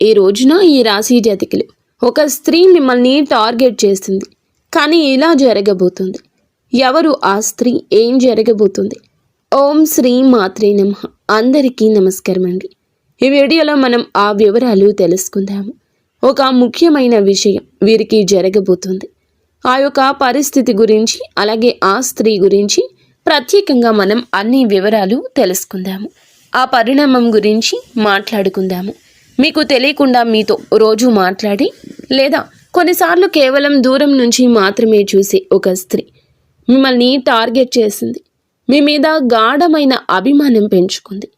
ఈ రోజున ఈ రాశి జాతకులు ఒక స్త్రీ మిమ్మల్ని టార్గెట్ చేస్తుంది, కానీ ఇలా జరగబోతుంది. ఎవరు ఆ స్త్రీ, ఏం జరగబోతుంది? ఓం శ్రీ మాత్రే నమః. అందరికీ నమస్కారం అండి. ఈ వీడియోలో మనం ఆ వివరాలు తెలుసుకుందాము. ఒక ముఖ్యమైన విషయం వీరికి జరగబోతుంది. ఆ యొక్క పరిస్థితి గురించి, అలాగే ఆ స్త్రీ గురించి ప్రత్యేకంగా మనం అన్ని వివరాలు తెలుసుకుందాము. ఆ పరిణామం గురించి మాట్లాడుకుందాము. మీకు తెలియకుండా మీతో రోజు మాట్లాడి, లేదా కొన్నిసార్లు కేవలం దూరం నుంచి మాత్రమే చూసే ఒక స్త్రీ మిమ్మల్ని టార్గెట్ చేసింది. మీ మీద గాఢమైన అభిమానం పెంచుకుంది.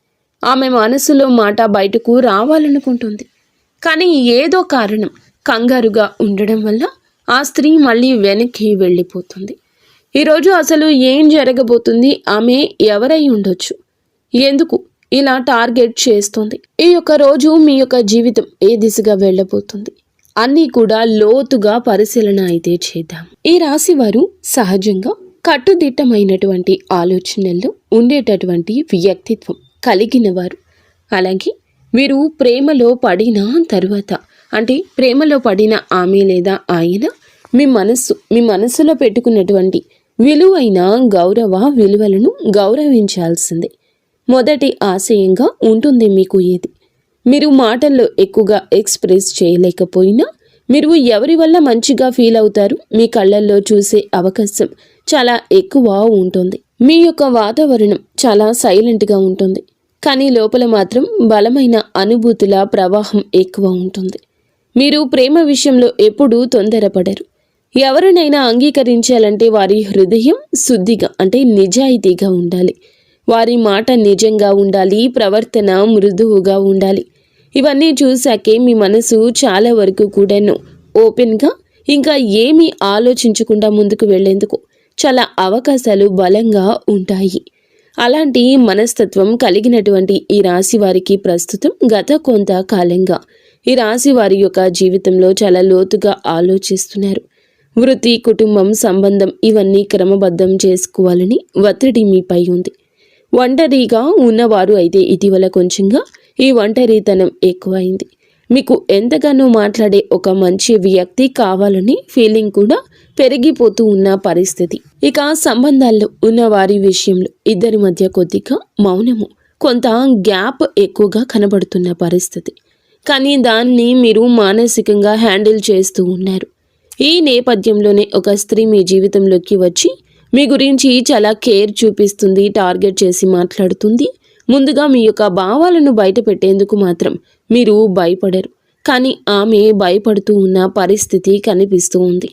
ఆమె మనసులో మాట బయటకు రావాలనుకుంటుంది, కానీ ఏదో కారణం కంగారుగా ఉండడం వల్ల ఆ స్త్రీ మళ్ళీ వెనక్కి వెళ్ళిపోతుంది. ఈరోజు అసలు ఏం జరగబోతుంది? ఆమె ఎవరై ఉండొచ్చు? ఎందుకు ఇలా టార్గెట్ చేస్తుంది? ఈ యొక్క రోజు మీ యొక్క జీవితం ఏ దిశగా వెళ్ళబోతుంది అన్నీ కూడా లోతుగా పరిశీలన అయితే చేద్దాం. ఈ రాశి వారు సహజంగా కట్టుదిట్టమైనటువంటి ఆలోచనల్లో ఉండేటటువంటి వ్యక్తిత్వం కలిగిన వారు. అలాగే వీరు ప్రేమలో పడిన తరువాత, అంటే ప్రేమలో పడిన ఆమె లేదా ఆయన మీ మనసులో పెట్టుకున్నటువంటి విలువైన గౌరవ విలువలను గౌరవించాల్సిందే మొదటి ఆశయంగా ఉంటుంది మీకు. ఏది మీరు మాటల్లో ఎక్కువగా ఎక్స్ప్రెస్ చేయలేకపోయినా, మీరు ఎవరి వల్ల మంచిగా ఫీల్ అవుతారు, మీ కళ్ళల్లో చూసే అవకాశం చాలా ఎక్కువ ఉంటుంది. మీ యొక్క వాతావరణం చాలా సైలెంట్గా ఉంటుంది, కానీ లోపల మాత్రం బలమైన అనుభూతుల ప్రవాహం ఎక్కువ ఉంటుంది. మీరు ప్రేమ విషయంలో ఎప్పుడూ తొందరపడరు. ఎవరినైనా అంగీకరించాలంటే వారి హృదయం శుద్ధిగా, అంటే నిజాయితీగా ఉండాలి. వారి మాట నిజంగా ఉండాలి, ప్రవర్తన మృదువుగా ఉండాలి. ఇవన్నీ చూశాకే మీ మనసు చాలా వరకు కూడాను ఓపెన్గా, ఇంకా ఏమీ ఆలోచించకుండా ముందుకు వెళ్లేందుకు చాలా అవకాశాలు బలంగా ఉంటాయి. అలాంటి మనస్తత్వం కలిగినటువంటి ఈ రాశి వారికి ప్రస్తుతం గత కొంత కాలంగా ఈ రాశి వారి యొక్క జీవితంలో చాలా లోతుగా ఆలోచిస్తున్నారు. వృత్తి, కుటుంబం, సంబంధం ఇవన్నీ క్రమబద్ధం చేసుకోవాలని ఒత్తిడి మీపై ఉంది. ఒంటరిగా ఉన్నవారు అయితే ఇటీవల కొంచెంగా ఈ ఒంటరితనం ఎక్కువైంది. మీకు ఎంతగానో మాట్లాడే ఒక మంచి వ్యక్తి కావాలని ఫీలింగ్ కూడా పెరిగిపోతూ ఉన్న పరిస్థితి. ఇక సంబంధాల్లో ఉన్న వారి విషయంలో ఇద్దరి మధ్య కొద్దిగా మౌనము, కొంత గ్యాప్ ఎక్కువగా కనబడుతున్న పరిస్థితి. కానీ దాన్ని మీరు మానసికంగా హ్యాండిల్ చేస్తూ ఉన్నారు. ఈ నేపథ్యంలోనే ఒక స్త్రీ మీ జీవితంలోకి వచ్చి మీ గురించి చాలా కేర్ చూపిస్తుంది, టార్గెట్ చేసి మాట్లాడుతుంది. ముందుగా మీ యొక్క భావాలను బయట పెట్టేందుకు మాత్రం మీరు భయపడరు, కానీ ఆమె భయపడుతూ ఉన్న పరిస్థితి కనిపిస్తూ ఉంది.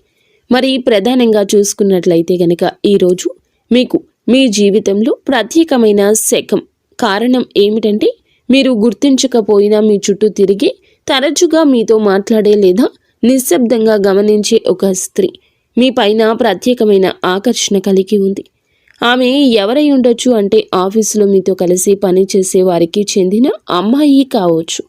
మరి ప్రధానంగా చూసుకున్నట్లయితే గనక ఈరోజు మీకు మీ జీవితంలో ప్రత్యేకమైన శకం. కారణం ఏమిటంటే, మీరు గుర్తించకపోయినా మీ చుట్టూ తిరిగి తరచుగా మీతో మాట్లాడే లేదా నిశ్శబ్దంగా గమనించే ఒక స్త్రీ మీ పైన ప్రత్యేకమైన ఆకర్షణ కలిగి ఉంది. ఆమె ఎవరై ఉండొచ్చు అంటే, ఆఫీసులో మీతో కలిసి పనిచేసే వారికి చెందిన అమ్మాయి కావచ్చు,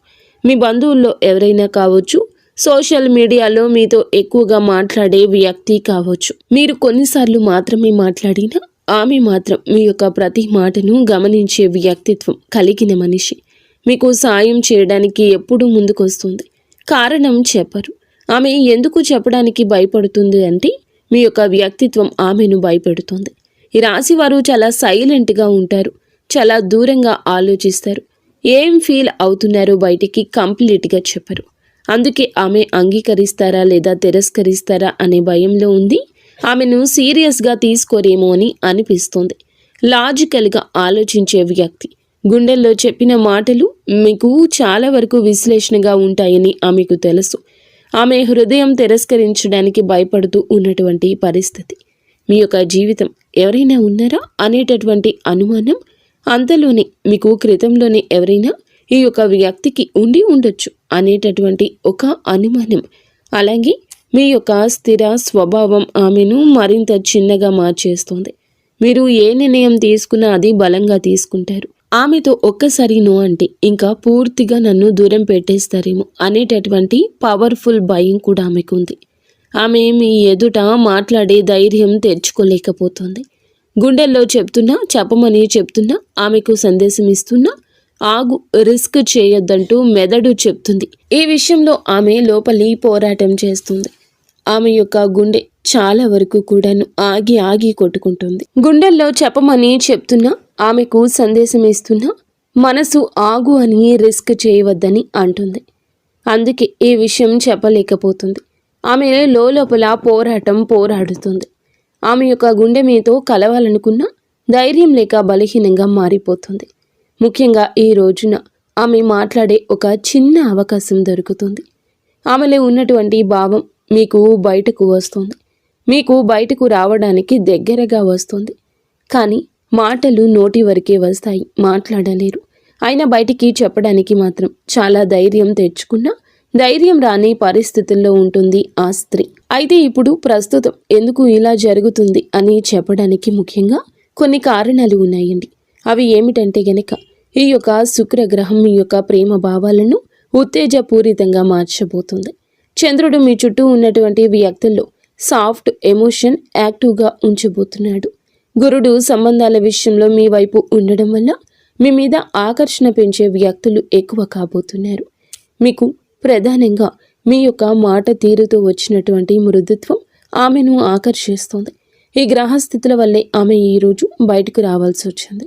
మీ బంధువుల్లో ఎవరైనా కావచ్చు, సోషల్ మీడియాలో మీతో ఎక్కువగా మాట్లాడే వ్యక్తి కావచ్చు. మీరు కొన్నిసార్లు మాత్రమే మాట్లాడినా ఆమె మాత్రం మీ యొక్క ప్రతి మాటను గమనించే వ్యక్తిత్వం కలిగిన మనిషి. మీకు సాయం చేయడానికి ఎప్పుడూ ముందుకొస్తుంది. కారణం చెప్పరు. ఆమె ఎందుకు చెప్పడానికి భయపడుతుంది అంటే, మీ యొక్క వ్యక్తిత్వం ఆమెను భయపెడుతుంది. ఈ రాశి వారు చాలా సైలెంట్గా ఉంటారు, చాలా దూరంగా ఆలోచిస్తారు. ఏం ఫీల్ అవుతున్నారో బయటికి కంప్లీట్గా చెప్పరు. అందుకే ఆమె అంగీకరిస్తారా లేదా తిరస్కరిస్తారా అనే భయంలో ఉంది. ఆమెను సీరియస్గా తీసుకోరేమో అని అనిపిస్తుంది. లాజికల్గా ఆలోచించే వ్యక్తి. గుండెల్లో చెప్పిన మాటలు మీకు చాలా వరకు విశ్లేషణగా ఉంటాయని ఆమెకు తెలుసు. ఆమె హృదయం తిరస్కరించడానికి భయపడుతూ ఉన్నటువంటి పరిస్థితి. మీ యొక్క జీవితం ఎవరైనా ఉన్నారా అనేటటువంటి అనుమానం అంతలోనే, మీకు క్రితంలోనే ఎవరైనా ఈ యొక్క వ్యక్తికి ఉండి ఉండొచ్చు అనేటటువంటి ఒక అనుమానం. అలాగే మీ యొక్క స్థిర స్వభావం ఆమెను మరింత చిన్నగా మార్చేస్తుంది. మీరు ఏ నిర్ణయం తీసుకున్నా అది బలంగా తీసుకుంటారు. ఆమెతో ఒక్కసారి నో అంటే ఇంకా పూర్తిగా నన్ను దూరం పెట్టేస్తారేమో అనేటటువంటి పవర్ఫుల్ భయం కూడా ఆమెకు ఉంది. ఆమె మీ ఎదుట మాట్లాడే ధైర్యం తెచ్చుకోలేకపోతుంది. గుండెల్లో చెప్పమని చెప్తున్నా, ఆమెకు సందేశం ఇస్తున్నా ఆగు, రిస్క్ చేయొద్దంటూ మెదడు చెప్తుంది. ఈ విషయంలో ఆమె లోపలి పోరాటం చేస్తుంది. ఆమె యొక్క గుండె చాలా వరకు కూడాను ఆగి ఆగి కొట్టుకుంటుంది. గుండెల్లో చెప్పమని చెప్తున్నా, ఆమెకు సందేశం ఇస్తున్నా మనసు ఆగు అని, రిస్క్ చేయవద్దని అంటుంది. అందుకే ఈ విషయం చెప్పలేకపోతుంది. ఆమె లోపల పోరాడుతుంది. ఆమె యొక్క గుండె మీతో కలవాలనుకున్నా ధైర్యం లేక బలహీనంగా మారిపోతుంది. ముఖ్యంగా ఈ రోజున ఆమె మాట్లాడే ఒక చిన్న అవకాశం దొరుకుతుంది. ఆమెలో ఉన్నటువంటి భావం మీకు బయటకు వస్తుంది. మీకు బయటకు రావడానికి దగ్గరగా వస్తుంది. కానీ మాటలు నోటి వరకే వస్తాయి, మాట్లాడలేరు. అయినా బయటికి చెప్పడానికి మాత్రం చాలా ధైర్యం తెచ్చుకున్నా ధైర్యం రాని పరిస్థితుల్లో ఉంటుంది ఆ స్త్రీ. అయితే ఇప్పుడు ప్రస్తుతం ఎందుకు ఇలా జరుగుతుంది అని చెప్పడానికి ముఖ్యంగా కొన్ని కారణాలు ఉన్నాయండి. అవి ఏమిటంటే గనక ఈ యొక్క శుక్రగ్రహం మీ యొక్క ప్రేమ భావాలను ఉత్తేజపూరితంగా మార్చబోతుంది. చంద్రుడు మీ చుట్టూ ఉన్నటువంటి వ్యక్తుల్లో సాఫ్ట్ ఎమోషన్ యాక్టివ్గా ఉంచబోతున్నాడు. గురుడు సంబంధాల విషయంలో మీ వైపు ఉండడం వల్ల మీ మీద ఆకర్షణ పెంచే వ్యక్తులు ఎక్కువ కాబోతున్నారు. మీకు ప్రధానంగా మీ యొక్క మాట తీరుతో వచ్చినటువంటి మృదుత్వం ఆమెను ఆకర్షిస్తుంది. ఈ గ్రహస్థితుల వల్లే ఆమె ఈరోజు బయటకు రావాల్సి వచ్చింది.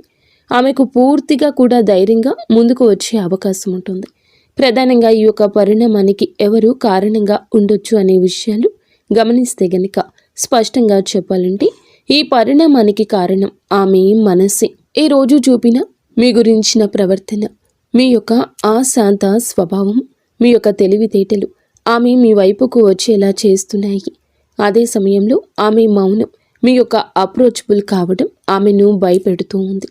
ఆమెకు పూర్తిగా కూడా ధైర్యంగా ముందుకు వచ్చే అవకాశం ఉంటుంది. ప్రధానంగా ఈ యొక్క పరిణామానికి ఎవరు కారణంగా ఉండొచ్చు అనే విషయాలు గమనిస్తే గనక స్పష్టంగా చెప్పాలంటే ఈ పరిణామానికి కారణం ఆమె మనసే. ఈ రోజు చూపిన మీ గురించిన ప్రవర్తన, మీ యొక్క అశాంత స్వభావం, మీ యొక్క తెలివితేటలు ఆమె మీ వైపుకు వచ్చేలా చేస్తున్నాయి. అదే సమయంలో ఆమె మౌనం, మీ యొక్క అప్రోచబుల్ కావడం ఆమెను భయపెడుతూ ఉంది.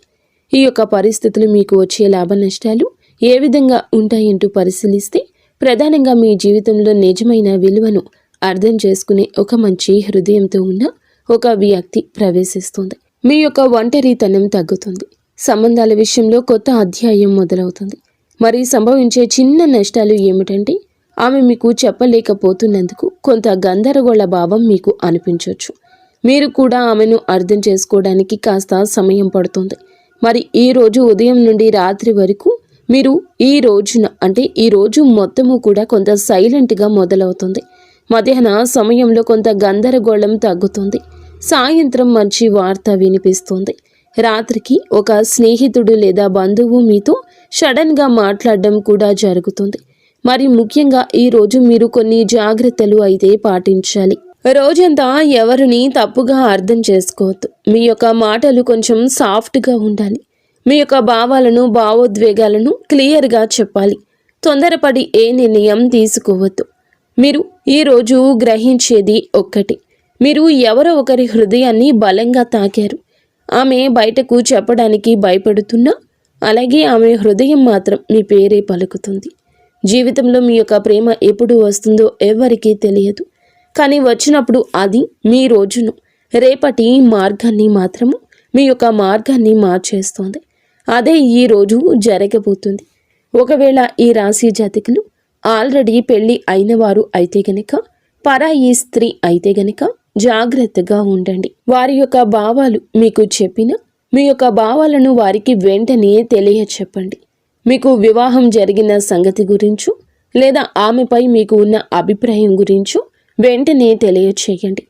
ఈ యొక్క పరిస్థితులు మీకు వచ్చే లాభ నష్టాలు ఏ విధంగా ఉంటాయంటూ పరిశీలిస్తే ప్రధానంగా మీ జీవితంలో నిజమైన విలువను అర్థం చేసుకునే ఒక మంచి హృదయంతో ఉన్న ఒక వ్యక్తి ప్రవేశిస్తుంది. మీ యొక్క ఒంటరితనం తగ్గుతుంది. సంబంధాల విషయంలో కొత్త అధ్యాయం మొదలవుతుంది. మరి సంభవించే చిన్న నష్టాలు ఏమిటంటే ఆమె మీకు చెప్పలేకపోతున్నందుకు కొంత గందరగోళ భావం మీకు అనిపించవచ్చు. మీరు కూడా ఆమెను అర్థం చేసుకోవడానికి కాస్త సమయం పడుతుంది. మరి ఈ రోజు ఉదయం నుండి రాత్రి వరకు మీరు ఈ రోజు మొత్తము కూడా కొంత సైలెంట్గా మొదలవుతుంది. మధ్యాహ్న సమయంలో కొంత గందరగోళం తగ్గుతుంది. సాయంత్రం మంచి వార్త వినిపిస్తుంది. రాత్రికి ఒక స్నేహితుడు లేదా బంధువు మీతో సడన్గా మాట్లాడడం కూడా జరుగుతుంది. మరి ముఖ్యంగా ఈ రోజు మీరు కొన్ని జాగ్రత్తలు అయితే పాటించాలి. రోజంతా ఎవరిని తప్పుగా అర్థం చేసుకోవద్దు. మీ యొక్క మాటలు కొంచెం సాఫ్ట్గా ఉండాలి. మీ యొక్క భావాలను, భావోద్వేగాలను క్లియర్గా చెప్పాలి. తొందరపడి ఏ నిర్ణయం తీసుకోవద్దు. మీరు ఈరోజు గ్రహించేది ఒక్కటి, మీరు ఎవరో ఒకరి హృదయాన్ని బలంగా తాకారు. ఆమె బయటకు చెప్పడానికి భయపడుతున్నా అలాగే ఆమె హృదయం మాత్రం మీ పేరే పలుకుతుంది. జీవితంలో మీ యొక్క ప్రేమ ఎప్పుడు వస్తుందో ఎవరికీ తెలియదు. కానీ వచ్చినప్పుడు అది మీ రోజును, రేపటి మార్గాన్ని మాత్రము మీ యొక్క మార్గాన్ని మార్చేస్తుంది. అదే ఈ రోజు జరగబోతుంది. ఒకవేళ ఈ రాశి జాతకులు ఆల్రెడీ పెళ్లి అయిన వారు అయితే గనక, పరాయి స్త్రీ అయితే గనక జాగ్రత్తగా ఉండండి. వారి యొక్క భావాలు మీకు చెప్పిన మీ యొక్క భావాలను వారికి వెంటనే తెలియచెప్పండి. మీకు వివాహం జరిగిన సంగతి గురించో లేదా ఆమెపై మీకు ఉన్న అభిప్రాయం గురించో వెంటనే తెలియచేయండి.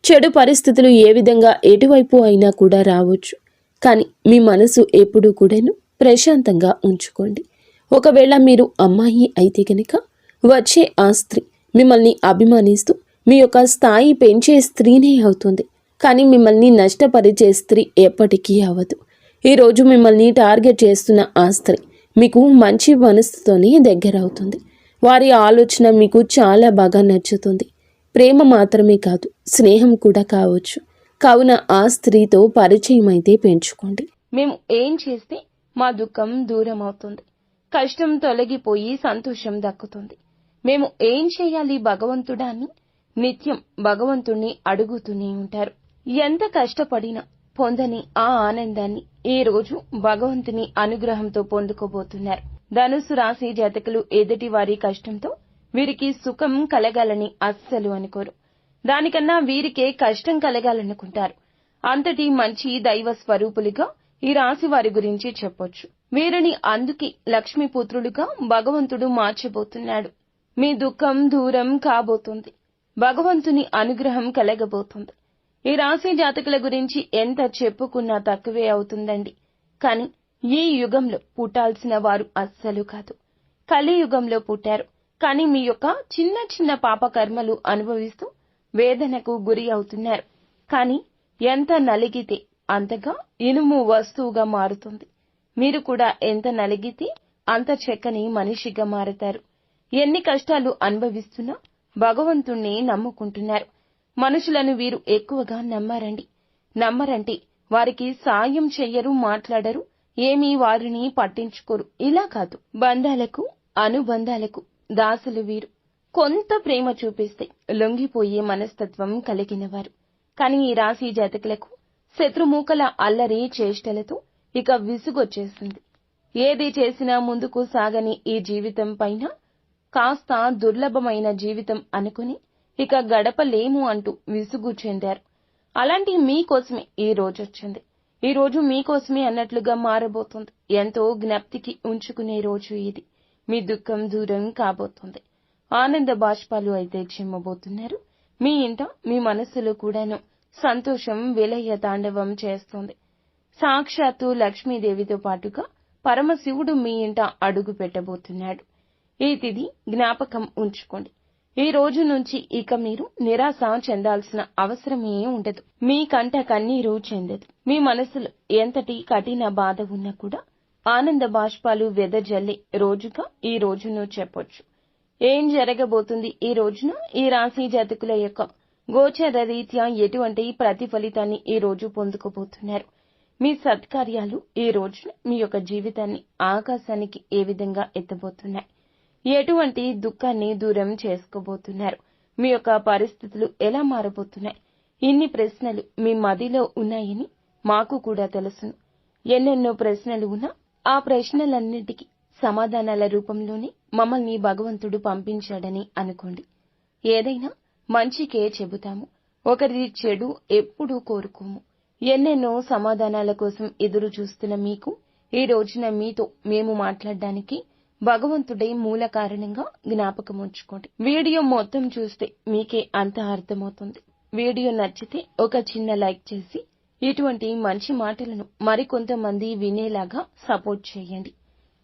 చెడు పరిస్థితులు ఏ విధంగా ఎటువైపు అయినా కూడా రావచ్చు. కానీ మీ మనసు ఎప్పుడూ కూడాను ప్రశాంతంగా ఉంచుకోండి. ఒకవేళ మీరు అమ్మాయి అయితే కనుక వచ్చే ఆ స్త్రీ మిమ్మల్ని అభిమానిస్తూ మీ యొక్క స్థాయి పెంచే స్త్రీనే అవుతుంది. కానీ మిమ్మల్ని నష్టపరిచే స్త్రీ ఎప్పటికీ అవ్వదు. ఈరోజు మిమ్మల్ని టార్గెట్ చేస్తున్న ఆ స్త్రీ మీకు మంచి మనసుతోనే దగ్గర అవుతుంది. వారి ఆలోచన మీకు చాలా బాగా నచ్చుతుంది. ప్రేమ మాత్రమే కాదు, స్నేహం కూడా కావచ్చు. కావున ఆ స్త్రీతో పరిచయం అయితే పెంచుకోండి. మేము ఏం చేస్తే మా దుఃఖం దూరం అవుతుంది, కష్టం తొలగిపోయి సంతోషం దక్కుతుంది. మేము ఏం చేయాలి భగవంతుడా అని నిత్యం భగవంతుణ్ణి అడుగుతూనే ఉంటారు. ఎంత కష్టపడినా పొందని ఆ ఆనందాన్ని ఈ రోజు భగవంతుని అనుగ్రహంతో పొందుకోబోతున్నారు. ధనుసు రాశి జాతకులు ఎదుటి వారి కష్టంతో వీరికి సుఖం కలగాలని అస్సలు అనుకోరు. దానికన్నా వీరికే కష్టం కలగాలనుకుంటారు. అంతటి మంచి దైవ స్వరూపులుగా ఈ రాశి వారి గురించి చెప్పొచ్చు. వీరిని అందుకే లక్ష్మీపుత్రులుగా భగవంతుడు మార్చబోతున్నాడు. మీ దుఃఖం దూరం కాబోతుంది. భగవంతుని అనుగ్రహం కలగబోతుంది. ఈ రాశి జాతకుల గురించి ఎంత చెప్పుకున్నా తక్కువే అవుతుందండి. కాని ఈ యుగంలో పుట్టాల్సిన వారు అస్సలు కాదు. కలియుగంలో పుట్టారు. కాని మీ యొక్క చిన్న చిన్న పాపకర్మలు అనుభవిస్తూ వేదనకు గురి అవుతున్నారు. కాని ఎంత నలిగితే అంతగా ఇనుము వస్తువుగా మారుతుంది. మీరు కూడా ఎంత నలిగితే అంత చక్కని మనిషిగా మారతారు. ఎన్ని కష్టాలు అనుభవిస్తున్నా భగవంతుణ్ణి నమ్ముకుంటున్నారు. మనుషులను వీరు ఎక్కువగా నమ్మరంటే వారికి సాయం చెయ్యరు, మాట్లాడరు, ఏమీ వారిని పట్టించుకోరు. ఇలా కాదు, బంధాలకు అనుబంధాలకు దాసులు వీరు. కొంత ప్రేమ చూపిస్తే లొంగిపోయే మనస్తత్వం కలిగినవారు. కాని ఈ రాశి జాతకులకు శత్రుమూకల అల్లరి చేష్టలతో ఇక విసుగొచ్చేసింది. ఏది చేసినా ముందుకు సాగని ఈ జీవితం పైన కాస్త దుర్లభమైన జీవితం అనుకుని ఇక గడపలేము అంటూ విసుగు చెందారు. అలాంటి మీకోసమే ఈ రోజొచ్చింది. ఈ రోజు మీకోసమే అన్నట్లుగా మారబోతుంది. ఎంతో జ్ఞప్తికి ఉంచుకునే రోజు ఇది. మీ దుఃఖం దూరం కాబోతుంది. ఆనంద బాష్పాలు అయితే చిమ్మబోతున్నారు. మీ ఇంట మీ మనస్సులో కూడాను సంతోషం విలయ తాండవం చేస్తోంది. సాక్షాత్తు లక్ష్మీదేవితో పాటుగా పరమశివుడు మీ ఇంట అడుగు పెట్టబోతున్నాడు. ఈ తిథి జ్ఞాపకం ఉంచుకోండి. ఈ రోజు నుంచి ఇక మీరు నిరాశ చెందాల్సిన అవసరమే ఉండదు. మీ కంట కన్నీరు చెందదు. మీ మనసులో ఎంతటి కఠిన బాధ ఉన్నా కూడా ఆనంద బాష్పాలు వెదజల్లే రోజుగా ఈ రోజును చెప్పొచ్చు. ఏం జరగబోతుంది ఈ రోజున? ఈ రాశి జాతకుల యొక్క గోచర రీత్యా ఎటువంటి ప్రతిఫలితాన్ని ఈ రోజు పొందుకోబోతున్నారు? మీ సత్కార్యాలు ఈ రోజున మీ యొక్క జీవితాన్ని ఆకాశానికి ఏ విధంగా ఎత్తబోతున్నాయి? ఎటువంటి దుఃఖాన్ని దూరం చేసుకోబోతున్నారు? మీ యొక్క పరిస్థితులు ఎలా మారబోతున్నాయి? ఇన్ని ప్రశ్నలు మీ మదిలో ఉన్నాయని మాకు కూడా తెలుసును. ఎన్నెన్నో ప్రశ్నలు ఉన్నా ఆ ప్రశ్నలన్నిటికీ సమాధానాల రూపంలోనే మమ్మల్ని భగవంతుడు పంపించాడని అనుకోండి. ఏదైనా మంచికే చెబుతాము, ఒకరి చెడు ఎప్పుడూ కోరుకోము. ఎన్నెన్నో సమాధానాల కోసం ఎదురు చూస్తున్న మీకు ఈ రోజున మీతో మేము మాట్లాడడానికి భగవంతుడే మూల కారణంగా జ్ఞాపకం ఉంచుకోండి. వీడియో మొత్తం చూస్తే మీకే అంత అర్థమవుతుంది. వీడియో నచ్చితే ఒక చిన్న లైక్ చేసి ఇటువంటి మంచి మాటలను మరికొంతమంది వినేలాగా సపోర్ట్ చేయండి.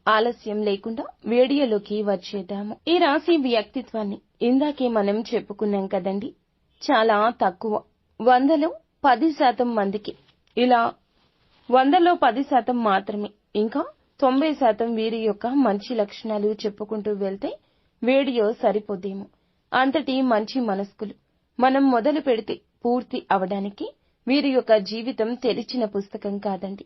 ఆలస్యం లేకుండా వీడియోలోకి వచ్చేద్దాము. ఈ రాశి వ్యక్తిత్వాన్ని ఇందాకే మనం చెప్పుకున్నాం కదండి. చాలా తక్కువ, 100లో 10% మందికి ఇలా 100లో 10% మాత్రమే, ఇంకా 90% వీరి యొక్క మంచి లక్షణాలు చెప్పుకుంటూ వెళ్తే వీడియో సరిపోదేమో. అంతటి మంచి మనస్కులు. మనం మొదలు పెడితే పూర్తి అవడానికి వీరి యొక్క జీవితం తెరిచిన పుస్తకం కాదండి.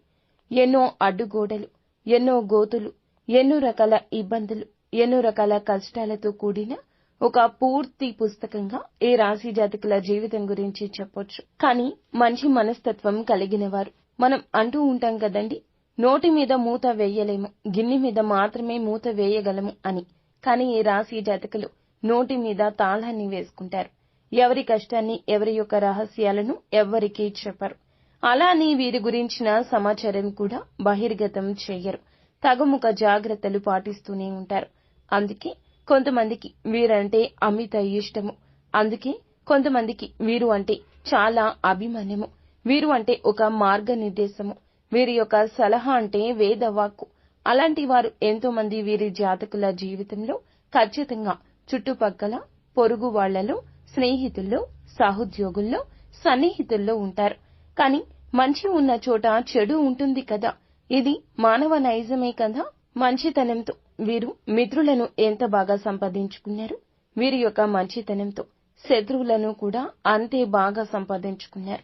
ఎన్నో అడ్డుగోడలు, ఎన్నో గోతులు, ఎన్నో రకాల ఇబ్బందులు, ఎన్నో రకాల కష్టాలతో కూడిన ఒక పూర్తి పుస్తకంగా ఈ రాశి జాతకుల జీవితం గురించి చెప్పొచ్చు. కానీ మంచి మనస్తత్వం కలిగిన వారు. మనం అంటూ ఉంటాం కదండి, నోటి మీద మూత వేయలేము, గిన్నె మీద మాత్రమే మూత వేయగలము అని. కానీ ఈ రాశి జాతకులు నోటి మీద తాళాన్ని వేసుకుంటారు. ఎవరి కష్టాన్ని, ఎవరి యొక్క రహస్యాలను ఎవ్వరికీ చెప్పరు. అలా అని వీరి గురించిన సమాచారం కూడా బహిర్గతం చెయ్యరు. తగుముఖ జాగ్రత్తలు పాటిస్తూనే ఉంటారు. అందుకే కొంతమందికి వీరంటే అమిత ఇష్టము. అందుకే కొంతమందికి వీరు అంటే చాలా అభిమానము. వీరు అంటే ఒక మార్గనిర్దేశము. వీరి యొక్క సలహా అంటే వేదవాక్కు. అలాంటి వారు ఎంతో మంది వీరి జాతకుల జీవితంలో ఖచ్చితంగా చుట్టుపక్కల, పొరుగు వాళ్లలో, స్నేహితుల్లో, సహోద్యోగుల్లో, సన్నిహితుల్లో ఉంటారు. కానీ మంచి ఉన్న చోట చెడు ఉంటుంది కదా. ఇది మానవ నైజమే కదా. మంచితనంతో వీరు మిత్రులను ఎంత బాగా సంపాదించుకున్నారు. వీరి యొక్క మంచితనంతో శత్రువులను కూడా అంతే బాగా సంపాదించుకున్నారు.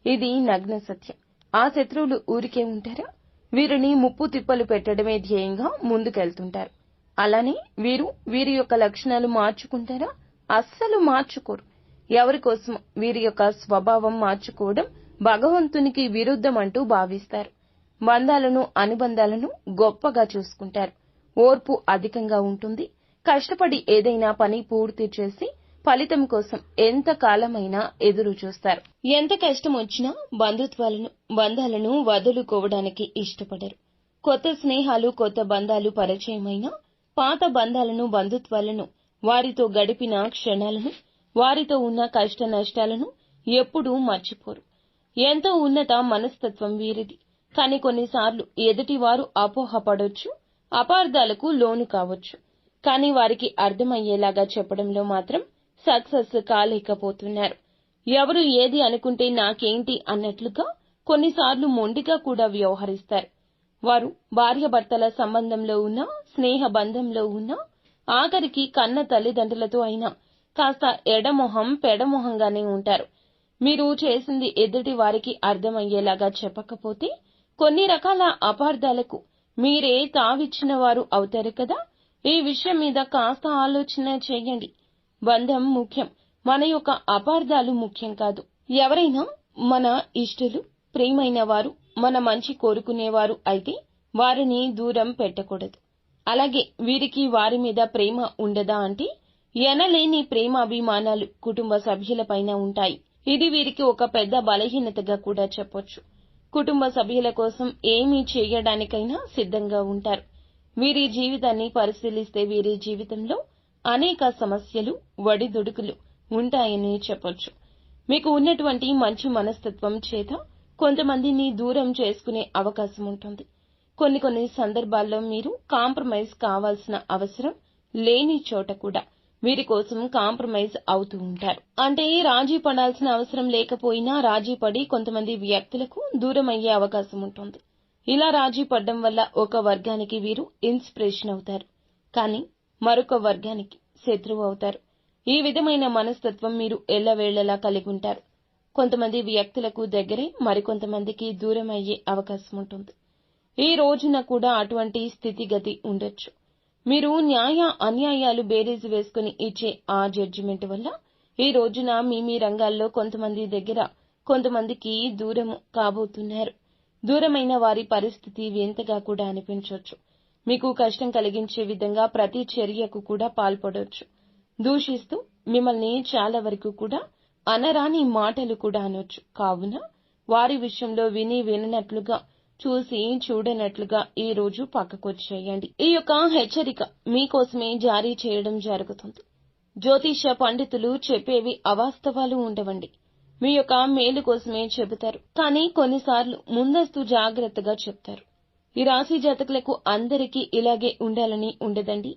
ఇది నగ్న సత్యం. ఆ శత్రువులు ఊరికే ఉంటారా? వీరిని ముప్పు తిప్పలు పెట్టడమే ధ్యేయంగా ముందుకెళ్తుంటారు. అలానే వీరి యొక్క లక్షణాలు మార్చుకుంటారా? అస్సలు మార్చుకోరు. ఎవరి కోసం వీరి యొక్క స్వభావం మార్చుకోవడం భగవంతునికి విరుద్ధమంటూ భావిస్తారు. బంధాలను, అనుబంధాలను గొప్పగా చూసుకుంటారు. ఓర్పు అధికంగా ఉంటుంది. కష్టపడి ఏదైనా పని పూర్తి చేసి ఫలితం కోసం ఎంత కాలమైనా ఎదురు చూస్తారు. ఎంత కష్టం వచ్చినా బంధుత్వాలను, బంధాలను వదులుకోవడానికి ఇష్టపడరు. కొత్త స్నేహాలు, కొత్త బంధాలు పరిచయమైన పాత బంధాలను, బంధుత్వాలను, వారితో గడిపిన క్షణాలను, వారితో ఉన్న కష్ట నష్టాలను ఎప్పుడూ మర్చిపోరు. ఎంతో ఉన్నత మనస్తత్వం వీరిది. కానీ కొన్నిసార్లు ఎదుటివారు అపోహపడొచ్చు, అపార్థాలకు లోను కావచ్చు. కానీ వారికి అర్థమయ్యేలాగా చెప్పడంలో మాత్రం సక్సెస్ కాలేకపోతున్నారు. ఎవరు ఏది అనుకుంటే నాకేంటి అన్నట్లుగా కొన్నిసార్లు మొండిగా కూడా వ్యవహరిస్తారు. వారు భార్యాభర్తల సంబంధంలో ఉన్నా, స్నేహ బంధంలో ఉన్నా, ఆఖరికి కన్న తల్లిదండ్రులతో అయినా కాస్త ఎడమొహం పెడమొహంగానే ఉంటారు. మీరు చేసింది ఎదుటి వారికి అర్థమయ్యేలాగా చెప్పకపోతే కొన్ని రకాల అపార్థాలకు మీరే తావిచ్చిన వారు అవుతారు కదా. ఈ విషయం మీద కాస్త ఆలోచన చేయండి. బంధం ముఖ్యం, మన యొక్క అపార్థాలు ముఖ్యం కాదు. ఎవరైనా మన ఇష్టలు, ప్రియమైన వారు, మన మంచి కోరుకునేవారు అయితే వారిని దూరం పెట్టకూడదు. అలాగే వీరికి వారి మీద ప్రేమ ఉండదా అంటే ఎనలేని ప్రేమాభిమానాలు కుటుంబ సభ్యులపైన ఉంటాయి. ఇది వీరికి ఒక పెద్ద బలహీనతగా కూడా చెప్పొచ్చు. కుటుంబ సభ్యుల కోసం ఏమీ చేయడానికైనా సిద్ధంగా ఉంటారు. వీరి జీవితాన్ని పరిశీలిస్తే వీరి జీవితంలో అనేక సమస్యలు, ఒడిదుడుకులు ఉంటాయని చెప్పొచ్చు. మీకు ఉన్నటువంటి మంచి మనస్తత్వం చేత కొంతమందిని దూరం చేసుకునే అవకాశం ఉంటుంది. కొన్ని సందర్భాల్లో మీరు కాంప్రమైజ్ కావాల్సిన అవసరం లేని చోట కూడా వీరి కోసం కాంప్రమైజ్ అవుతూ ఉంటారు. అంటే రాజీ పడాల్సిన అవసరం లేకపోయినా రాజీ పడి కొంతమంది వ్యక్తులకు దూరం అయ్యే అవకాశం ఉంటుంది. ఇలా రాజీ పడడం వల్ల ఒక వర్గానికి వీరు ఇన్స్పిరేషన్ అవుతారు, కానీ మరొక వర్గానికి శత్రువు అవుతారు. ఈ విధమైన మనస్తత్వం మీరు ఎల్లవేళలా కలిగి ఉంటారు. కొంతమంది వ్యక్తులకు దగ్గరే, మరికొంతమందికి దూరం అయ్యే అవకాశం ఉంటుంది. ఈ రోజున కూడా అటువంటి స్థితిగతి ఉండొచ్చు. మీరు న్యాయ అన్యాయాలు బేరీజు వేసుకుని ఇచ్చే ఆ జడ్జిమెంట్ వల్ల ఈ రోజున మీ రంగాల్లో కొంతమంది దగ్గర, కొంతమందికి దూరం కాబోతున్నారు. దూరమైన వారి పరిస్థితి వింతగా కూడా అనిపించొచ్చు. మీకు కష్టం కలిగించే విధంగా ప్రతి చర్యకు కూడా పాల్పడొచ్చు. దూషిస్తూ మిమ్మల్ని చాలా వరకు కూడా అనరాని మాటలు కూడా అనొచ్చు. కావున వారి విషయంలో విననట్లుగా, చూసి చూడనట్లుగా ఈ రోజు పక్కకొచ్చేయండి. ఈ యొక్క హెచ్చరిక మీకోసమే జారీ చేయడం జరుగుతుంది. జ్యోతిష పండితులు చెప్పేవి అవాస్తవాలు ఉండవండి. మీ యొక్క మేలు కోసమే చెబుతారు. కానీ కొన్నిసార్లు ముందస్తు జాగ్రత్తగా చెప్తారు. ఈ రాశి జాతకులకు అందరికీ ఇలాగే ఉండాలని ఉండదండి.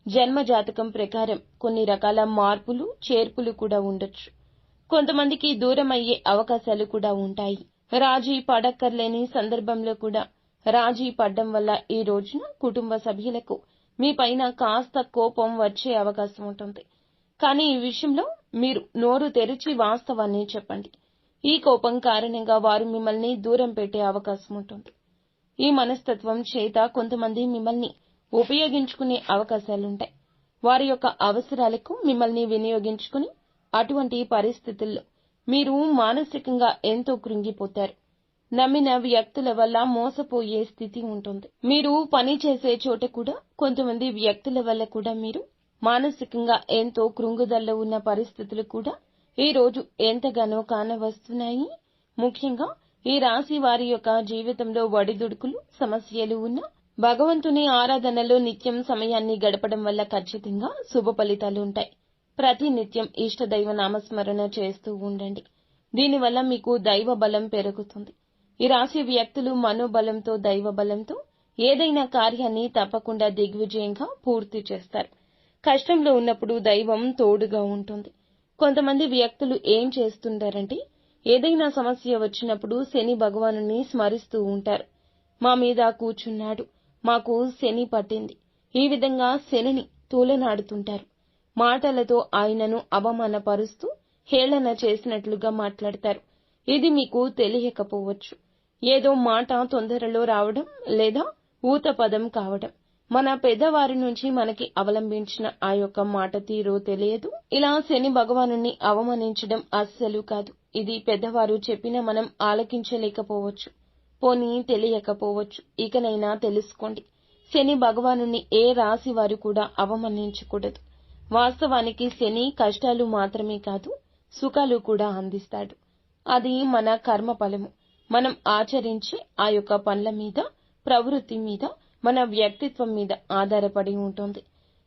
జన్మ జాతకం ప్రకారం కొన్ని రకాల మార్పులు, చేర్పులు కూడా ఉండొచ్చు. కొంతమందికి దూరం అయ్యే అవకాశాలు కూడా ఉంటాయి. రాజీ పడక్కర్లేని సందర్భంలో కూడా రాజీ పడ్డం వల్ల ఈ రోజున కుటుంబ సభ్యులకు మీ పైన కాస్త కోపం వచ్చే అవకాశం ఉంటుంది. కానీ ఈ విషయంలో మీరు నోరు తెరిచి వాస్తవాన్ని చెప్పండి. ఈ కోపం కారణంగా వారు మిమ్మల్ని దూరం పెట్టే అవకాశం ఉంటుంది. ఈ మనస్తత్వం చేత కొంతమంది మిమ్మల్ని ఉపయోగించుకునే అవకాశాలుంటాయి. వారి యొక్క అవసరాలకు మిమ్మల్ని వినియోగించుకుని అటువంటి పరిస్థితుల్లో మీరు మానసికంగా ఎంతో కృంగిపోతారు. నమ్మిన వ్యక్తుల వల్ల మోసపోయే స్థితి ఉంటుంది. మీరు పని చేసే చోట కూడా కొంతమంది వ్యక్తుల వల్ల కూడా మీరు మానసికంగా ఎంతో కృంగుదల్లో ఉన్న పరిస్థితులు కూడా ఈ రోజు ఎంతగానో కానవస్తున్నాయి. ముఖ్యంగా ఈ రాశి వారి యొక్క జీవితంలో ఒడిదుడుకులు, సమస్యలు ఉన్న భగవంతుని ఆరాధనలో నిత్యం సమయాన్ని గడపడం వల్ల ఖచ్చితంగా శుభ ఫలితాలు ఉంటాయి. ప్రతి నిత్యం ఇష్టదైవ నామస్మరణ చేస్తూ ఉండండి. దీనివల్ల మీకు దైవ బలం పెరుగుతుంది. ఈ రాశి వ్యక్తులు మనోబలంతో, దైవ బలంతో ఏదైనా కార్యాన్ని తప్పకుండా దిగ్విజయంగా పూర్తి చేస్తారు. కష్టంలో ఉన్నప్పుడు దైవం తోడుగా ఉంటుంది. కొంతమంది వ్యక్తులు ఏం చేస్తుంటారంటే ఏదైనా సమస్య వచ్చినప్పుడు శని భగవానుని స్మరిస్తూ ఉంటారు. మా మీద కూర్చున్నాడు, మాకు శని పట్టింది, ఈ విధంగా శనిని తూలనాడుతుంటారు. మాటలతో ఆయనను అవమానపరుస్తూ హేళన చేసినట్లుగా మాట్లాడతారు. ఇది మీకు తెలియకపోవచ్చు. ఏదో మాట తొందరలో రావడం లేదా ఊత పదం కావడం, మన పెద్దవారి నుంచి మనకి అవలంబించిన ఆ యొక్క మాట తీరో తెలియదు. ఇలా శని భగవానుని అవమానించడం అస్సలు కాదు. ఇది పెద్దవారు చెప్పినా మనం ఆలకించలేకపోవచ్చు, పోనీ తెలియకపోవచ్చు. ఇకనైనా తెలుసుకోండి. శని భగవానుని ఏ రాశి వారు కూడా అవమానించకూడదు. వాస్తవానికి శని కష్టాలు మాత్రమే కాదు, సుఖాలు కూడా అందిస్తాడు. అది మన కర్మ ఫలము. మనం ఆచరించే ఆ యొక్క పనుల మీద ప్రవృత్తి మీద, మన వ్యక్తిత్వం మీద ఆధారపడి ఉంటుంది.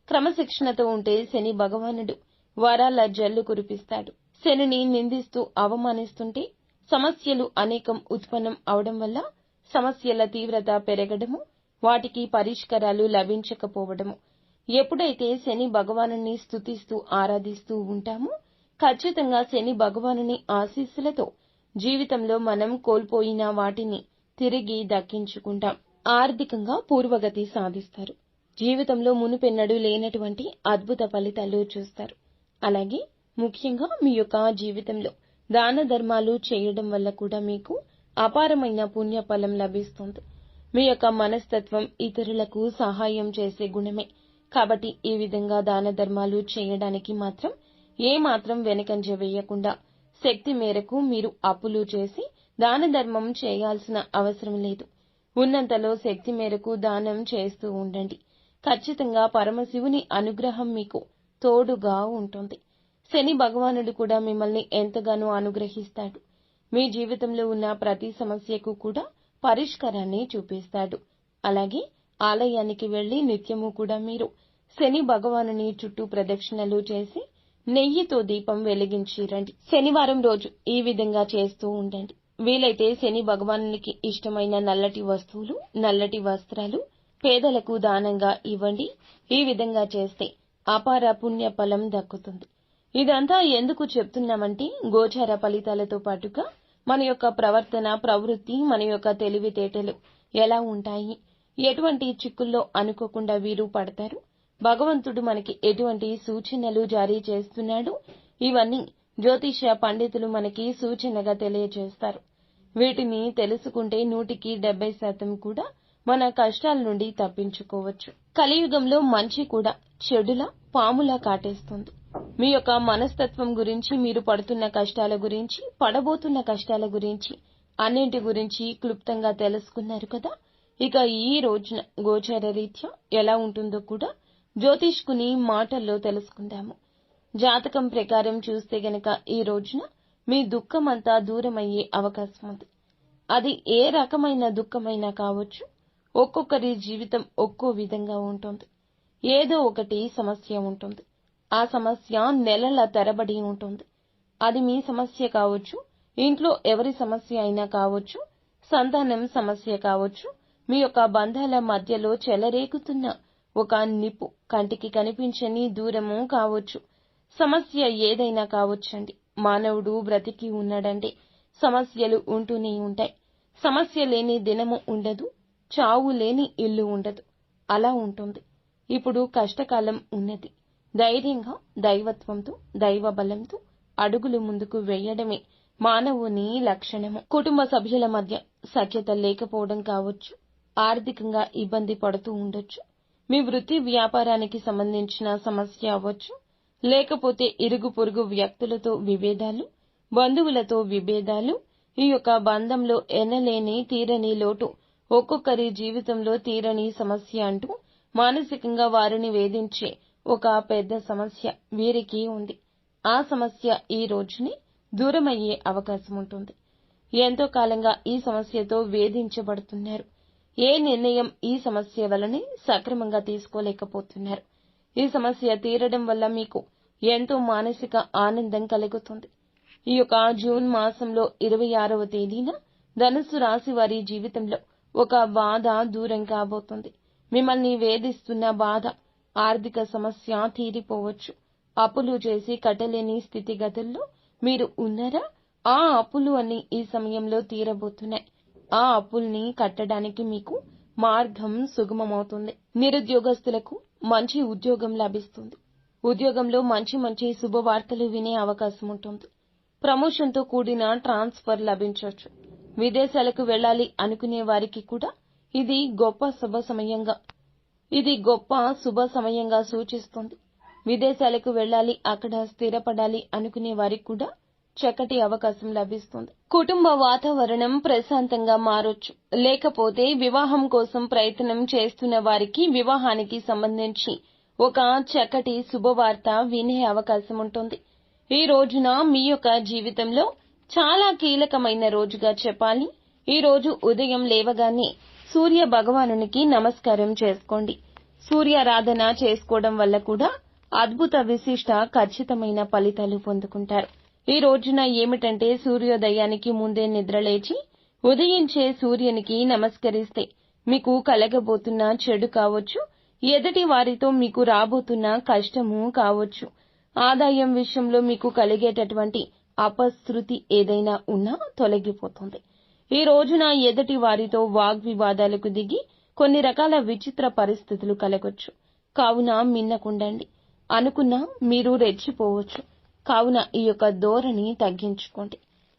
క్రమశిక్షణతో ఉంటే శని భగవానుడు వరాల జల్లు కురిపిస్తాడు. శనిని నిందిస్తూ అవమానిస్తుంటే సమస్యలు అనేకం ఉత్పన్నం అవడం వల్ల సమస్యల తీవ్రత పెరగడము, వాటికి పరిష్కారాలు లభించకపోవడము. ఎప్పుడైతే శని భగవానుని స్తుతిస్తూ ఆరాధిస్తూ ఉంటామో ఖచ్చితంగా శని భగవానుని ఆశీస్సులతో జీవితంలో మనం కోల్పోయిన వాటిని తిరిగి దక్కించుకుంటాం. ఆర్థికంగా పూర్వగతి సాధిస్తారు. జీవితంలో మునుపెన్నడూ లేనటువంటి అద్భుత ఫలితాలు చూస్తారు. అలాగే ముఖ్యంగా మీ యొక్క జీవితంలో దాన ధర్మాలు చేయడం వల్ల కూడా మీకు అపారమైన పుణ్యఫలం లభిస్తుంది. మీ యొక్క మనస్తత్వం ఇతరులకు సహాయం చేసే గుణమే. కాబట్టి ఈ విధంగా దాన ధర్మాలు చేయడానికి మాత్రం ఏమాత్రం వెనకంజ వేయకుండా శక్తి మేరకు మీరు అప్పులు చేసి దాన ధర్మం చేయాల్సిన అవసరం లేదు. ఉన్నంతలో శక్తి మేరకు దానం చేస్తూ ఉండండి. ఖచ్చితంగా పరమశివుని అనుగ్రహం మీకు తోడుగా ఉంటుంది. శని భగవానుడు కూడా మిమ్మల్ని ఎంతగానో అనుగ్రహిస్తాడు. మీ జీవితంలో ఉన్న ప్రతి సమస్యకు కూడా పరిష్కారాన్ని చూపిస్తాడు. అలాగే ఆలయానికి వెళ్లి నిత్యము కూడా మీరు శని భగవానుని చుట్టూ ప్రదక్షిణలు చేసి నెయ్యితో దీపం వెలిగించి రండి. శనివారం రోజు ఈ విధంగా చేస్తూ ఉండండి. వీలైతే శని భగవానునికి ఇష్టమైన నల్లటి వస్తువులు, నల్లటి వస్త్రాలు పేదలకు దానంగా ఇవ్వండి. ఈ విధంగా చేస్తే అపార పుణ్య ఫలం దక్కుతుంది. ఇదంతా ఎందుకు చెప్తున్నామంటే గోచార ఫలితాలతో పాటుగా మన యొక్క ప్రవర్తన, ప్రవృత్తి, మన యొక్క తెలివితేటలు ఎలా ఉంటాయి, ఎటువంటి చిక్కుల్లో అనుకోకుండా వీరు పడతారు, భగవంతుడు మనకి ఎటువంటి సూచనలు జారీ చేస్తున్నాడు, ఇవన్నీ జ్యోతిష పండితులు మనకి సూచనగా తెలియజేస్తారు. వీటిని తెలుసుకుంటే 100% కూడా మన కష్టాల నుండి తప్పించుకోవచ్చు. కలియుగంలో మంచి కూడా చెడులా పాములా కాటేస్తుంది. మీ యొక్క మనస్తత్వం గురించి, మీరు పడుతున్న కష్టాల గురించి, పడబోతున్న కష్టాల గురించి, అన్నింటి గురించి క్లుప్తంగా తెలుసుకున్నారు కదా. ఇక ఈ రోజున గోచార రీత్యా ఎలా ఉంటుందో కూడా జ్యోతిష్కుని మాటల్లో తెలుసుకుందాము. జాతకం ప్రకారం చూస్తే గనక ఈ రోజున మీ దుఃఖమంతా దూరమయ్యే అవకాశం ఉంది. అది ఏ రకమైన దుఃఖమైనా కావచ్చు. ఒక్కొక్కరి జీవితం ఒక్కో విధంగా ఉంటుంది. ఏదో ఒకటి సమస్య ఉంటుంది. ఆ సమస్య నెలల తరబడి ఉంటుంది. అది మీ సమస్య కావచ్చు, ఇంట్లో ఎవరి సమస్య అయినా కావచ్చు, సంతానం సమస్య కావచ్చు, మీ యొక్క బంధాల మధ్యలో చెలరేగుతున్న ఒక నిప్పు, కంటికి కనిపించని దూరము కావచ్చు. సమస్య ఏదైనా కావచ్చండి. మానవుడు బ్రతికి ఉన్నాడంటే సమస్యలు ఉంటూనే ఉంటాయి. సమస్య లేని దినము ఉండదు, చావు లేని ఇల్లు ఉండదు. అలా ఉంటుంది. ఇప్పుడు కష్టకాలం ఉన్నది. ధైర్యంగా, దైవత్వంతో, దైవ బలంతో అడుగులు ముందుకు వేయడమే మానవుని లక్షణము. కుటుంబ సభ్యుల మధ్య సఖ్యత లేకపోవడం కావచ్చు, ఆర్థికంగా ఇబ్బంది పడుతూ ఉండొచ్చు, మీ వృత్తి వ్యాపారానికి సంబంధించిన సమస్య అవ్వచ్చు, లేకపోతే ఇరుగు పొరుగు వ్యక్తులతో విభేదాలు, బంధువులతో విభేదాలు, ఈ యొక్క బంధంలో ఎనలేని తీరని లోటు, ఒక్కొక్కరి జీవితంలో తీరని సమస్య అంటూ మానసికంగా వారిని వేధించే ఒక పెద్ద సమస్య వీరికి ఉంది. ఆ సమస్య ఈ రోజునే దూరమయ్యే అవకాశం ఉంటుంది. ఎంతో కాలంగా ఈ సమస్యతో వేధించబడుతున్నారు. ఏ నిర్ణయం ఈ సమస్య వలనే సక్రమంగా తీసుకోలేకపోతున్నారు. ఈ సమస్య తీరడం వల్ల మీకు ఎంతో మానసిక ఆనందం కలుగుతుంది. ఈ యొక్క జూన్ మాసంలో 26వ తేదీన ధనుస్సు రాశి వారి జీవితంలో ఒక బాధ దూరం కాబోతుంది. మిమ్మల్ని వేధిస్తున్న బాధ, ఆర్థిక సమస్య తీరిపోవచ్చు. అప్పులు చేసి కట్టలేని స్థితిగతుల్లో మీరు ఉన్నారా? ఆ అప్పులు అన్ని ఈ సమయంలో తీరబోతున్నాయి. ఆ అప్పుల్ని కట్టడానికి మీకు మార్గం సుగమమవుతుంది. నిరుద్యోగస్తులకు మంచి ఉద్యోగం లభిస్తుంది. ఉద్యోగంలో మంచి మంచి శుభవార్తలు వినే అవకాశం ఉంటుంది. ప్రమోషన్తో కూడిన ట్రాన్స్ఫర్ లభించవచ్చు. విదేశాలకు వెళ్లాలి అనుకునే వారికి కూడా ఇది గొప్ప శుభ సమయంగా సూచిస్తుంది. విదేశాలకు వెళ్లాలి, అక్కడ స్థిరపడాలి అనుకునే వారికి కూడా చక్కటి అవకాశం లభిస్తుంది. కుటుంబ వాతావరణం ప్రశాంతంగా మారొచ్చు. లేకపోతే వివాహం కోసం ప్రయత్నం చేస్తున్న వారికి వివాహానికి సంబంధించి ఒక చక్కటి శుభవార్త వినే అవకాశం ఉంటుంది. ఈ రోజున మీ యొక్క జీవితంలో చాలా కీలకమైన రోజుగా చెప్పాలి. ఈ రోజు ఉదయం లేవగానే సూర్య భగవానునికి నమస్కారం చేసుకోండి. సూర్యారాధన చేసుకోవడం వల్ల కూడా అద్భుత విశిష్ట ఖచ్చితమైన ఫలితాలు పొందుకుంటారు. ఈ రోజున ఏమిటంటే సూర్యోదయానికి ముందే నిద్రలేచి ఉదయించే సూర్యునికి నమస్కరిస్తే మీకు కలగబోతున్న చెడు కావచ్చు, ఎదుటి వారితో మీకు రాబోతున్న కష్టము కావచ్చు, ఆదాయం విషయంలో మీకు కలిగేటటువంటి అపశృతి ఏదైనా ఉన్నా తొలగిపోతుంది. ఈ రోజున ఎదుటి వారితో వాగ్వివాదాలకు దిగి కొన్ని రకాల విచిత్ర పరిస్థితులు కలగొచ్చు. కావున మిన్నకుండండి. అనుకున్నా మీరు రెచ్చిపోవచ్చు. కావున ఈ యొక్క ధోరణి తగ్గించుకోండి.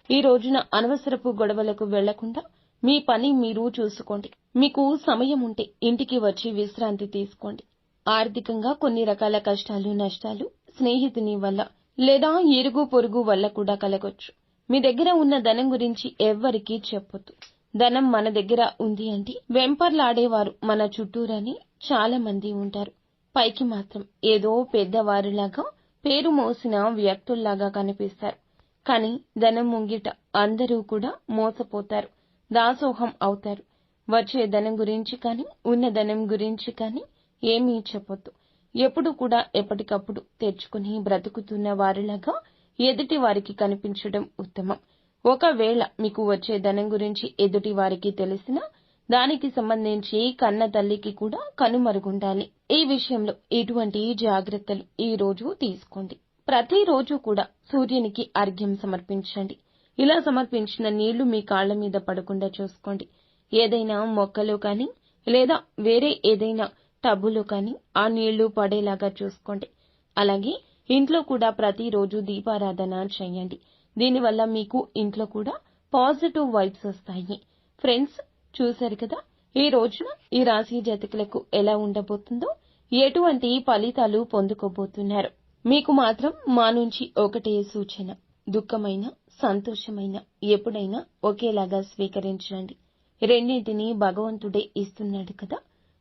ఈ రోజున అనవసరపు గొడవలకు వెళ్లకుండా మీ పని మీరు చూసుకోండి. మీకు సమయం ఉంటే ఇంటికి వచ్చి విశ్రాంతి తీసుకోండి. ఆర్థికంగా కొన్ని రకాల కష్టాలు నష్టాలు స్నేహితుని వల్ల లేదా ఇరుగు పొరుగు వల్ల కూడా కలగొచ్చు. మీ దగ్గర ఉన్న ధనం గురించి ఎవ్వరికీ చెప్పొద్దు. ధనం మన దగ్గర ఉంది అంటే వెంపర్లాడేవారు మన చుట్టూరని చాలా మంది ఉంటారు. పైకి మాత్రం ఏదో పెద్దవారిలాగా పేరు మోసిన వ్యక్తుల్లాగా కనిపిస్తారు. కానీ ధనం ముంగిట అందరూ కూడా మోసపోతారు, దాసోహం అవుతారు. వచ్చే ధనం గురించి కానీ ఉన్న ధనం గురించి కానీ ఏమీ చెప్పొద్దు. ఎప్పుడు కూడా ఎప్పటికప్పుడు తెచ్చుకుని బ్రతుకుతున్న వారిలాగా ఎదుటి వారికి కనిపించడం ఉత్తమం. ఒకవేళ మీకు వచ్చే ధనం గురించి ఎదుటి వారికి తెలిసినా దానికి సంబంధించి కన్న తల్లికి కూడా కనుమరుగుండాలి. ఈ విషయంలో ఎటువంటి జాగ్రత్తలు ఈ రోజు తీసుకోండి. ప్రతిరోజు కూడా సూర్యునికి అర్ఘ్యం సమర్పించండి. ఇలా సమర్పించిన నీళ్లు మీ కాళ్ల మీద పడకుండా చూసుకోండి. ఏదైనా మొక్కలో కానీ లేదా వేరే ఏదైనా టబ్బులో కానీ ఆ నీళ్లు పడేలాగా చూసుకోండి. అలాగే ఇంట్లో కూడా ప్రతిరోజు దీపారాధన చేయండి. దీనివల్ల మీకు ఇంట్లో కూడా పాజిటివ్ వైబ్స్ వస్తాయి. ఫ్రెండ్స్, చూశారు కదా ఈ రోజున ఈ రాశి జాతకులకు ఎలా ఉండబోతుందో, ఎటువంటి ఫలితాలు పొందుకోబోతున్నారు. మీకు మాత్రం మా నుంచి ఒకటే సూచన, దుఃఖమైన సంతోషమైన ఎప్పుడైనా ఒకేలాగా స్వీకరించండి. రెండింటినీ భగవంతుడే ఇస్తున్నాడు కదా.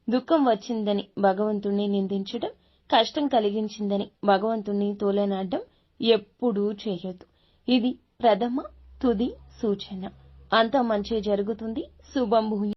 దుఃఖం వచ్చిందని భగవంతుణ్ణి నిందించడం, కష్టం కలిగించిందని భగవంతుణ్ణి తోలనాడడం ఎప్పుడూ చేయొద్దు. ఇది ప్రథమ తుది సూచన. అంతా మంచి జరుగుతుంది. శుభం భూయాత్.